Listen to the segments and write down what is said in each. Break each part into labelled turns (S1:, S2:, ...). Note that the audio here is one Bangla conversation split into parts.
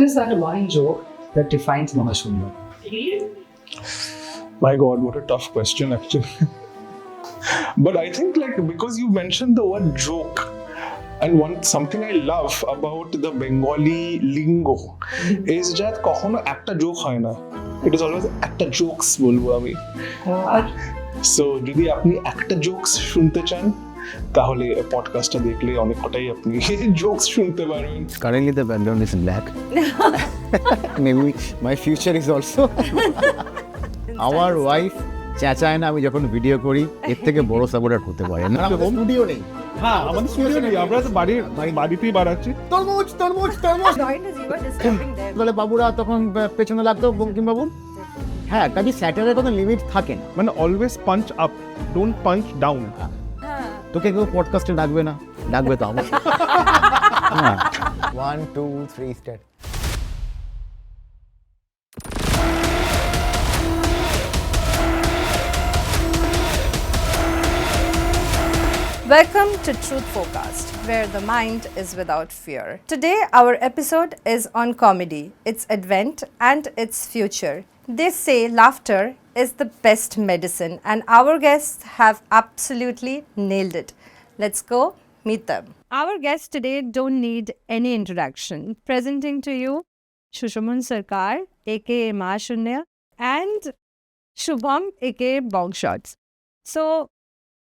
S1: is that one joke that defines Mahashundar?
S2: My God, what a tough question actually. But I think like because you mentioned the word joke, and something I love about the Bengali lingo is that কখনো একটা joke হয় না. It is always একটা jokes বলবো আমি. So যদি আপনি একটা jokes শুনতে চান তাহলে পডকাস্টটা দেখলে অনেক কটাই আপনি jokes শুনতে পারবেন.
S3: Currently the background is black. Maybe my future is also. আমার ওয়াইফ চেঁচায় না আমি যখন ভিডিও করি, এর থেকে বড় সাপোর্টার হতে পারে না। হোম স্টুডিও নেই।
S2: হ্যাঁ, আমাদের স্টুডিও নেই, আমরা তো বাড়িতেই বানাচ্ছি।
S3: তরমুজ বলে বাবুরা তখন পেছনে লাগতো বঙ্কিমবাবু। হ্যাঁ, কাজে স্যাটারের কোনো লিমিট থাকে না,
S2: মানে always punch up, don't punch down.
S3: তোকে কেউ পডকাস্টে ডাকবে না, ডাকবে তো আমার। 1 2 3 start.
S4: Welcome to Truth Forecast, where the mind is without fear. Today, our episode is on comedy, its advent, and its future. They say laughter is the best medicine, and our guests have absolutely nailed it. Let's go meet them. Our guests today don't need any introduction. Presenting to you, Shushaman Sarkar, aka Mahashunya, and Shubham, aka Bongshots. So,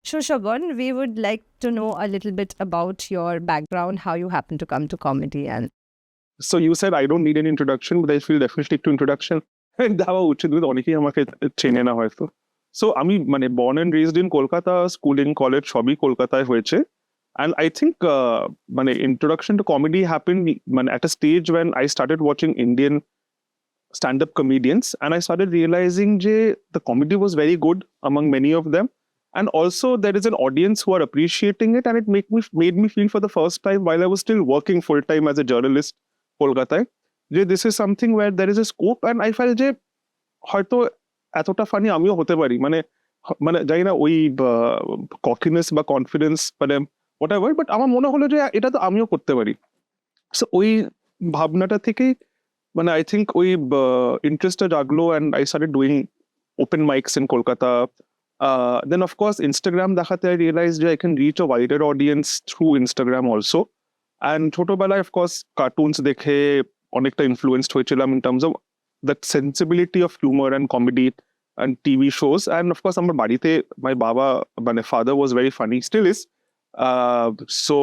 S4: Shushaban, we would like to know a little bit about your background, how you happen to come to comedy. And
S2: So you said I don't need an introduction, but I feel definitely stick to introduction. দেওয়া উচিত, অনেকেই আমাকে চেনে না হয়তো। সো আমি মানে born and raised in Kolkata, schooling college সবই কলকাতায় হয়েছে। And I think মানে introduction to comedy happened মানে at a stage when I started watching Indian stand-up comedians, and I started realizing যে the comedy was very good among many of them. And also there is an audience who are appreciating it, and it made me feel for the first time while I was still working full time as a journalist Kolkata, this is something where there is a scope, and I felt যে হয়তো এতটা ফানি আমিও হতে পারি, মানে জানি না ওই ককিনেস বা কনফিডেন্স মানে whatever, বাট আমার মনে হলো যে এটা তো আমিও করতে পারি। সো ওই ভাবনাটা থেকেই মানে আই থিঙ্ক ওই ইন্টারেস্টটা জাগলো, and I started doing open mics in Kolkata. Then of course Instagram দেখাতে I realized that I can reach a wider audience through Instagram also. And ছোটবেলায় of course cartoons দেখে অনেকটা influenced হয়েছিলাম in terms of that sensibility of humor and comedy and TV shows. And of course আমার বাড়িতে my বাবা মানে father was very funny, still is. So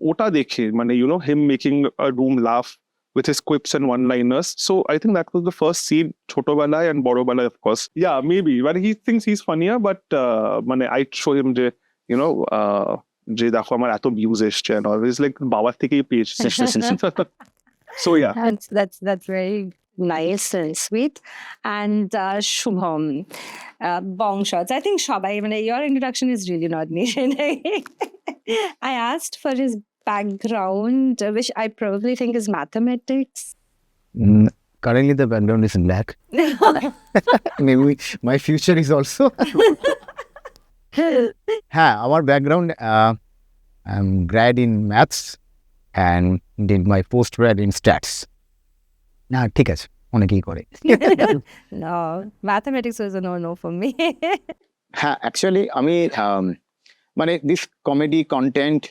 S2: ওটা দেখে মানে you know him making a room laugh with his quips and one-liners. So I think that was the first scene, ছোটবেলায় and বড়বেলায় of course. Yeah, maybe. But he thinks he's funnier, but মানে I show him যে, you know, যে দেখো আমার এত views এসছে and all. It's like বাবার থেকেই পেয়েছে। So yeah.
S4: that's very nice and sweet. And Shubham, Bongshots. I think Shabai, your introduction is really not needed. I asked for his background, which I probably think is mathematics.
S3: Currently the background is black. Maybe my future is also. হ্যাঁ, আমার background I'm grad in maths and did my post grad in stats. না ঠিক আছে, অনেকেই করে।
S4: No, mathematics was a no for me.
S3: হ্যাঁ, অ্যাকচুয়ালি আমি মানে দিস কমেডি কন্টেন্ট,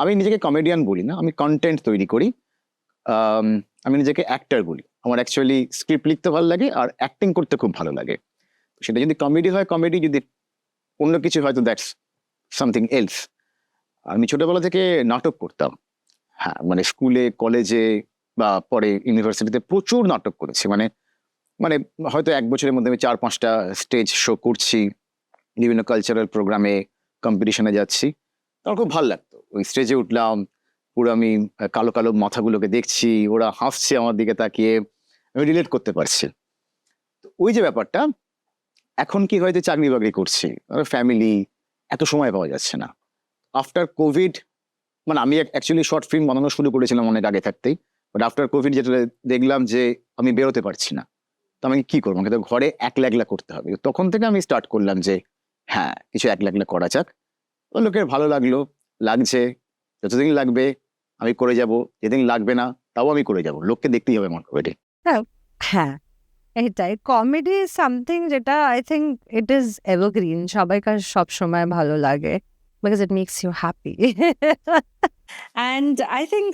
S3: আমি নিজেকে কমেডিয়ান বলি না, আমি কন্টেন্ট তৈরি করি। আমি নিজেকে অ্যাক্টর বলি। আমার অ্যাকচুয়ালি স্ক্রিপ্ট লিখতে ভালো লাগে আর অ্যাক্টিং করতে খুব ভালো লাগে। সেটা যদি কমেডি হয় কমেডি, যদি অন্য কিছু হয় তো দ্যাটস সামথিং এলস। আমি ছোটবেলা থেকে নাটক করতাম। হ্যাঁ, মানে স্কুলে কলেজে বা পরে ইউনিভার্সিটিতে প্রচুর নাটক করেছি। মানে মানে হয়তো এক বছরের মধ্যে আমি 4-5টা স্টেজ শো করছি, বিভিন্ন কালচারাল প্রোগ্রামে কম্পিটিশনে যাচ্ছি। আমার খুব ভালো লাগতো। ওই স্টেজে উঠলাম, পুরো আমি কালো কালো মাথাগুলোকে দেখছি, ওরা হাসছে আমার দিকে তাকিয়ে, আমি রিলেট করতে পারছি। ওই যে ব্যাপারটা, এখন কি হয়তো চাকরি বাকরি করছি, ফ্যামিলি, এত সময় পাওয়া যাচ্ছে না। আফটার কোভিড, মানে আমি অ্যাকচুয়ালি শর্ট ফিল্ম বানানো শুরু করেছিলাম অনেক আগে থাকতেই, বাট আফটার কোভিড যেটা দেখলাম যে আমি বেরোতে পারছি না, তো আমি কি করবো, আমাকে তো ঘরে একলা একলা করতে হবে। তখন থেকে আমি স্টার্ট করলাম যে হ্যাঁ, কিছু একলা একলা করা যাক। লোকের ভালো লাগছে, যতদিন লাগবে আমি করে যাব, যেদিন লাগবে না তাও আমি করে যাব, লোককে দেখতেই হবে আমার কমেডি।
S4: হ্যাঁ এটাই কমেডি ইজ সামথিং যেটা I think it is evergreen, সবাইকার সব সময় ভালো লাগে because it makes you happy. And I think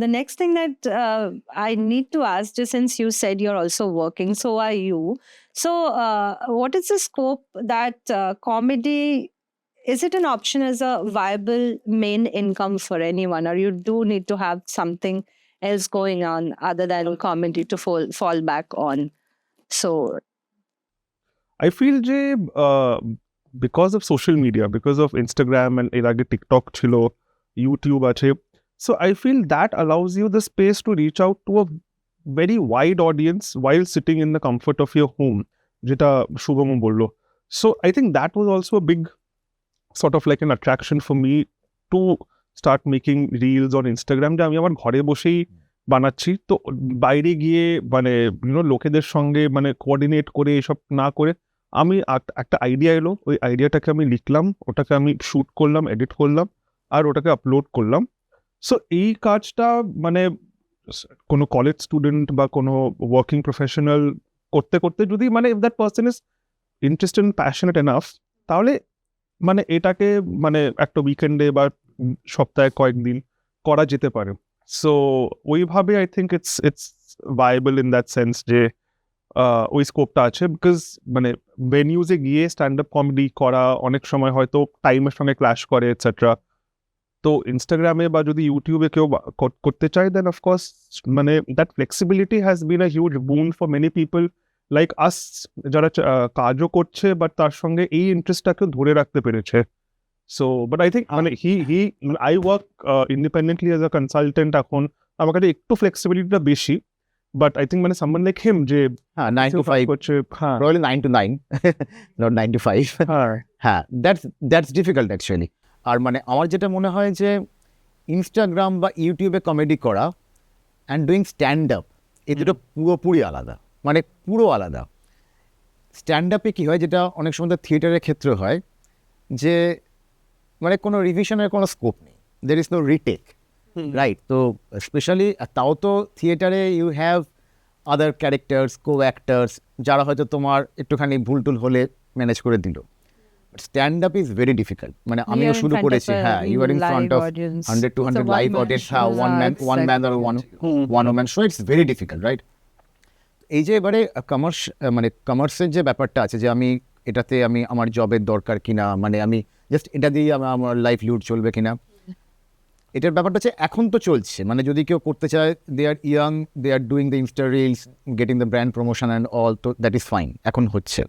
S4: the next thing that I need to ask, just since you said you're also working, so are you. So what is the scope that comedy, is it an option as a viable main income for anyone, or you do need to have something else going on other than comedy to fall back on? So
S2: I feel যে because of social media, because of Instagram and এর আগে TikTok ছিল, YouTube আছে, so I feel that allows you the space to reach out to a very wide audience while sitting in the comfort of your home, যেটা শুভম বললো. So I think that was also a big sort of like an attraction for me to start making reels on Instagram, যে আমি আমার ঘরে বসেই বানাচ্ছি, তো বাইরে গিয়ে মানে লোকেদের সঙ্গে মানে কোঅর্ডিনেট করে এসব না করে আমি একটা আইডিয়া এলো, ওই আইডিয়াটাকে আমি লিখলাম, ওটাকে আমি শুট করলাম, এডিট করলাম আর ওটাকে আপলোড করলাম। সো এই কাজটা মানে কোনো কলেজ স্টুডেন্ট বা কোনো ওয়ার্কিং প্রফেশনাল করতে করতে যদি মানে if that person is interested and passionate enough, তাহলে মানে এটাকে মানে একটা উইকেন্ডে বা সপ্তাহে কয়েকদিন করা যেতে পারে। সো ওইভাবে I think it's viable in that sense যে ওই স্কোপটা আছে, বিকজ মানে ভেনিউজে গিয়ে স্ট্যান্ড আপ কমেডি করা অনেক সময় হয়তো টাইমের সঙ্গে ক্ল্যাশ করে এটসেট্রা। তো ইনস্টাগ্রামে বা যদি ইউটিউবে কেউ করতে চায়, দেন অফকোর্স মানে that flexibility has been a huge boon for many people like us, যারা কাজও করছে বাট তার সঙ্গে এই ইন্টারেস্টটাকে ধরে রাখতে পেরেছে। সো বাট আই থিঙ্ক মানে I work independently as a consultant, এখন আমার কাছে একটু ফ্লেক্সিবিলিটিটা বেশি, বাট আই থিঙ্ক মানে সামওয়ান লাইক হিম যে
S3: 9 to 5
S2: করছে, হ্যাঁ
S3: probably 9 to 9 not 9 to 5 হ্যাঁ that's difficult actually। আর মানে আমার যেটা মনে হয় যে ইনস্টাগ্রাম বা ইউটিউবে কমেডি করা অ্যান্ড ডুইং স্ট্যান্ড আপ, এই দুটো পুরোপুরি আলাদা, মানে পুরো আলাদা। স্ট্যান্ড আপে কী হয়, যেটা অনেক সময় থিয়েটারের ক্ষেত্রে হয়, যে মানে কোনো রিভিশনের কোনো স্কোপ নেই, there is no retake, right? তো স্পেশালি তাও তো থিয়েটারে you have other characters, co actors, যারা হয়তো তোমার একটুখানি ভুল টুল হলে ম্যানেজ করে দিল। Stand up is very difficult, মানে আমিও শুরু করেছি, হ্যাঁ, you are in front of 100-200 live audience, হ্যাঁ, ওয়ান ম্যান আর one woman show, it's very difficult, right? এই যে এবারে মানে কমার্সের যে ব্যাপারটা আছে, যে আমি এটাতে আমি আমার জবের দরকার কিনা, মানে আমি জাস্ট এটা দিয়ে আমার লাইফ লিড চলবে কিনা, এটার ব্যাপারটা হচ্ছে এখন তো চলছে। মানে যদি কেউ করতে চায়, they are young, they are doing the insta reels, getting the brand promotion and all, তো দ্যাট ইজ ফাইন, এখন হচ্ছে।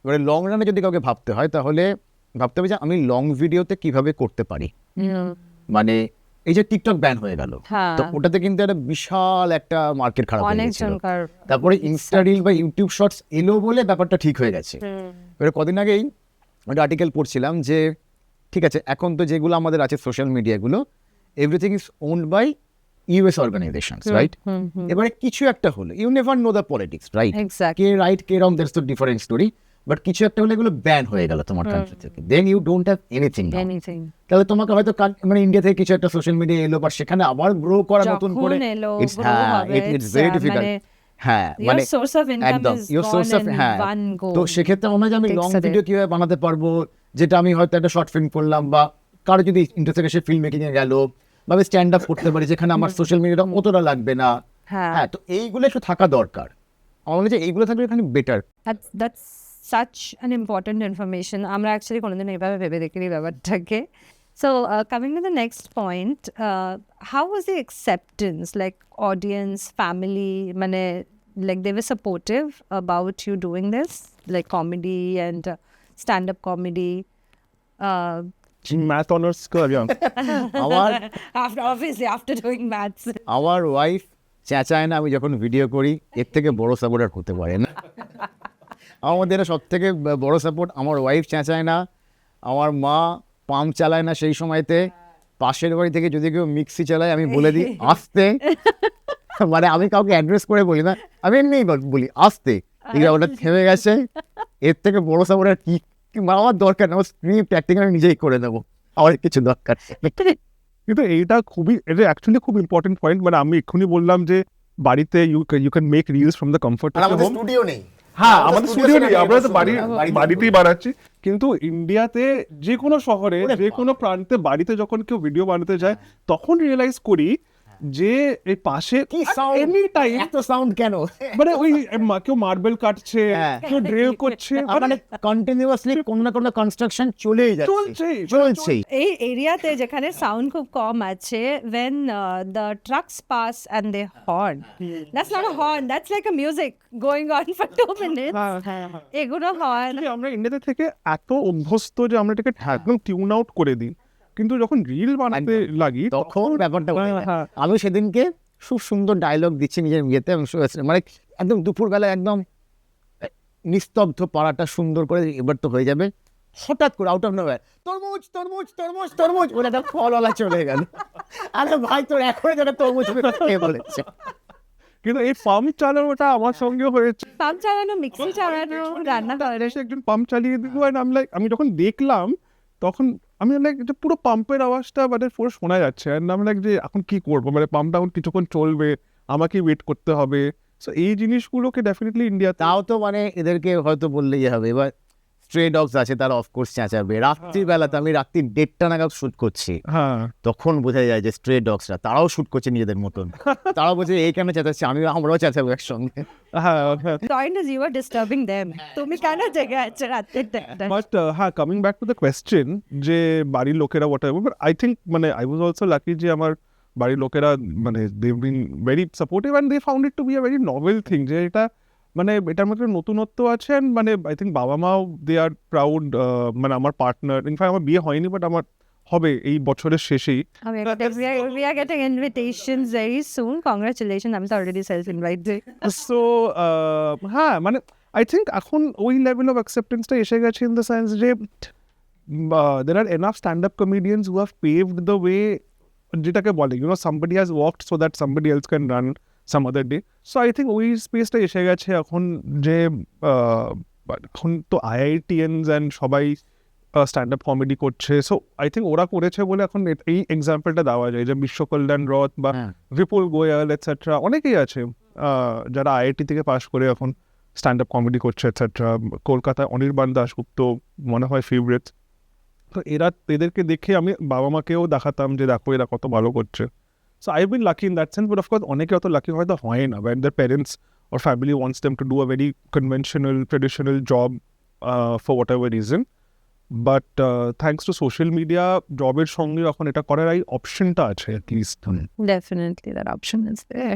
S3: এবারে লং রানে যদি কাউকে ভাবতে হয়, তাহলে ভাবতে হবে যে আমি লং ভিডিওতে কিভাবে করতে পারি। মানে এই যে টিকটক ব্যান হয়ে গেল, তো ওটাতে কিন্তু একটা বিশাল একটা মার্কেট খারাপ হয়ে গেছিল। তারপরে ইনস্টা রিল বা ইউটিউব শর্টস এলো বলে ব্যাপারটা ঠিক হয়ে গেছে। এবারে কদিন আগেই একটা আর্টিকেল পড়ছিলাম যে ঠিক আছে, এখন তো যেগুলো আমাদের আছে সোশ্যাল মিডিয়াগুলো, everything is owned by US organisations, right? এবারে কিছু একটা হলো, you never know the politics, right? কে রাইট কে wrong, that's the different story, but কিছু একটা হলে এগুলো ব্যান হয়ে গেল তোমার কান্ট্রি থেকে, then you don't have anything. তাহলে তোমাকে হয়তো মানে ইন্ডিয়া থেকে কিছু একটা সোশ্যাল মিডিয়া এলো, বা সেখানে আবার গ্রো করা নতুন করে, ইটস ভেরি ডিফিকাল্ট। হ্যাঁ, মানে একদম ইউর সোর্স অফ, হ্যাঁ। তো সেক্ষেত্রে মনে হয় যে আমি লং ভিডিও কিভাবে বানাতে পারবো, যেটা আমি হয়তো একটা শর্ট ফিল্ম করলাম, বা কারো যদি ইন্টারেস্ট থাকে সে ফিল্ম মেকিং এ গেল, বা আমি স্ট্যান্ড আপ করতে পারি যেখানে আমার সোশ্যাল মিডিয়াটা অতটা লাগবে না। হ্যাঁ, তো এইগুলো একটু থাকা দরকার। আমার মনে হয় এইগুলো থাকলে এখানে better.
S4: That's such an important information. আমরা actually কোনোদিন এইভাবে ভেবে দেখিনি ব্যাপারটাকে। So coming to the next point, how was the acceptance, like audience, family, মানে like they were supportive about you doing this, like comedy and stand-up comedy?
S2: Math honours করি
S3: আমার
S4: Obviously after doing maths.
S3: আমার ওয়াইফ চেঁচায় না আমি যখন ভিডিও করি, এর থেকে বড় সাপোর্ট আর হতে পারে না। আমাদের সব থেকে বড় সাপোর্ট, আমার ওয়াইফ চেঁচায় না, আমার মা পাম্প চালায় না সেই সময়তে, পাশের বাড়ি থেকে যদি কেউ মিক্সি চালায় আমি বলে দিই আসতে, মানে আমি কাউকে অ্যাড্রেস করে বলি না, আমি এমনি বলি আসতে, ওটা থেমে গেছে, এর থেকে বড় সাপোর্ট আর কি আমার দরকার না। স্ক্রিপ্ট অ্যাক্টিং আমি নিজেই করে দেবো, আমার কিছু দরকার।
S2: কিন্তু এইটা এটা অ্যাকচুয়ালি খুব ইম্পর্টেন্ট পয়েন্ট, মানে আমি এক্ষুনি বললাম যে বাড়িতে you can make reels from the comfort
S3: আর আমাদের স্টুডিও নেই।
S2: হ্যাঁ আমাদের স্টুডিও নেই, আমরা তো
S3: বাড়িতে
S2: বাড়িতেই বানাচ্ছি। কিন্তু ইন্ডিয়াতে যে কোনো শহরে যে কোনো প্রান্তে বাড়িতে যখন কেউ ভিডিও বানাতে যায় তখন রিয়েলাইজ করি যে এই পাশে
S3: কি sound?
S2: এনি টাইম
S3: এত সাউন্ড কেন?
S2: মানে ওই কেউ মার্বেল কাটছে,
S3: হ্যাঁ।
S2: কেউ ড্রিল করছে,
S3: মানে কন্টিনিউয়াসলি কোনো না কোনো কনস্ট্রাকশন চলেই চলছেই।
S4: এই এরিয়াতে যেখানে সাউন্ড খুব কম আছে, when the trucks pass and they horn, that's not a horn, that's like a music going on for 2 minutes. এগুলো horn.
S2: আমরা ইন্ডিয়াতে থেকে এত অভ্যস্ত যে আমরা এটাকে একদম টিউন আউট করে দিই, কিন্তু যখন রিল বানাতে লাগি
S3: তখন ব্যাপারটা উঠে যায়।
S2: হ্যাঁ।
S3: আমি সেদিনকে খুব সুন্দর ডায়লগ দিচ্ছি নিজের ইয়েতে, আমি মানে একদম দুপুরবেলা একদম নিস্তব্ধ পাড়াটা সুন্দর করে এবার তো হয়ে যাবে, হঠাৎ করে আউট অফ নোওয়্যার তরমুজ তরমুজ তরমুজ তরমুজ বলে একটা ফলওয়ালা চলে গেল। আরে ভাই তোর এখন যেটা তরমুজ কে বলেছে?
S2: কিন্তু এই পাম্প চালানোটা আমার সঙ্গে হয়েছে।
S4: পাম্প চালানো, মিক্সি চালানো, রান্না করা।
S2: এসে একজন পাম্প চালিয়ে দিল, and I'm like, আমি যখন দেখলাম তখন আমি লাইক যে পুরো পাম্পের আওয়াজটা মানে পুরো শোনা যাচ্ছে, and আমি লাইক যে এখন কি করবো, মানে পাম্পটা এখন কিছুক্ষণ চলবে, আমাকে ওয়েট করতে হবে। সো এই জিনিসগুলোকে ডেফিনেটলি ইন্ডিয়াতে
S3: তাও তো মানে এদেরকে হয়তো বললেই হবে। এবার স্ট্রে ডগস আছে, তারা অফকোর্স চেঁচাবে। রাত্রিবেলাতে আমি রাত্রি 1:30 নাগাদ শুট করছি,
S2: হ্যাঁ
S3: তখন বোঝা যায় যে স্ট্রে ডগসরা তারাও শুট করছে নিজেদের মতন। তারাও বলছে এই কেন চেঁচাচ্ছে, আমরাও চেঁচাবো একসঙ্গে।
S2: হ্যাঁ হ্যাঁ।
S4: Point is you are disturbing them. তুমি কেন জেগে আছো রাতের টাইমে?
S2: বাট হ্যাঁ, coming back to the question যে বাড়ির লোকেরা whatever, but I think মানে আই ওয়াজ অলসো লাকি যে আমার বাড়ির লোকেরা মানে they been very supportive and they found it to be a very novel thing, যে এটা মানে এটার মধ্যে নতুনত্ব আছে। and মানে আই থিঙ্ক বাবা মাও দে আর প্রাউড, মানে আমার পার্টনার, ইনফ্যাক্ট আমার বিয়ে হয়নি বাট আমার হবে এই বছরের শেষেই।
S4: We are getting invitations very soon. Congratulations, I'm already self-invited.
S2: So হ্যাঁ মানে আই থিঙ্ক এখন ওই লেভেল অফ অ্যাকসেপ্টেন্সটা এসে গেছে ইন দ্য সেন্স যে there are enough stand up comedians who have paved the way, যেটাকে বলে somebody has walked so that somebody else can run some other day. So I think ওই স্পেসটা এসে গেছে এখন যে এখন তো আইআইটিএনস অ্যান্ড সবাই স্ট্যান্ড আপ কমেডি করছে। সো আই থিঙ্ক ওরা করেছে বলে এখন এই এক্সাম্পলটা দেওয়া যায় যে বিশ্বকল্যাণ রথ বা বিপুল গোয়াল এটসেট্রা অনেকেই আছে যারা আইআইটি থেকে পাশ করে এখন স্ট্যান্ড আপ কমেডি করছে এটসেট্রা। কলকাতায় অনির্বাণ দাশগুপ্ত মনে হয় ফেভারিট। তো এদেরকে দেখে আমি বাবা মাকেও দেখাতাম যে দেখো এরা কত ভালো করছে। So I been lucky in that sense, but of course অনেকে অত লাকি হয়তো হয় না, when their parents or family wants them to do a very conventional traditional job for whatever reason. But thanks to social media, জবের সঙ্গে এখন এটা করার এই অপশনটা আছে at least.
S4: Definitely that option is there.